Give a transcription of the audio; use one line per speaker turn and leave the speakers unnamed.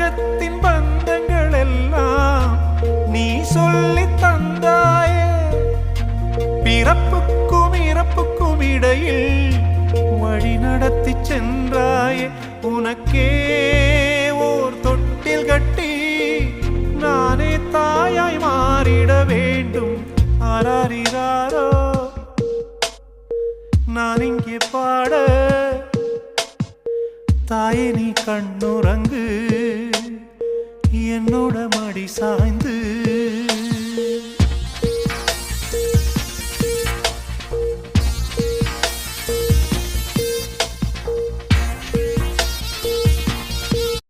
உலகத்தின் பந்தங்கள் எல்லாம் நீ சொல்லி தந்தாயே. பிறப்புக்கும் இறப்புக்கும் இடையில் வழி நடத்தி சென்றாயே. உனக்கே ஓர் தொட்டில் கட்டி நானே தாயாய் மாறிட வேண்டும். ஆராரிராரோ நான் இங்கே பாட, தாயே நீ கண்ணுறங்கு என்னோட மடி சாய்ந்து.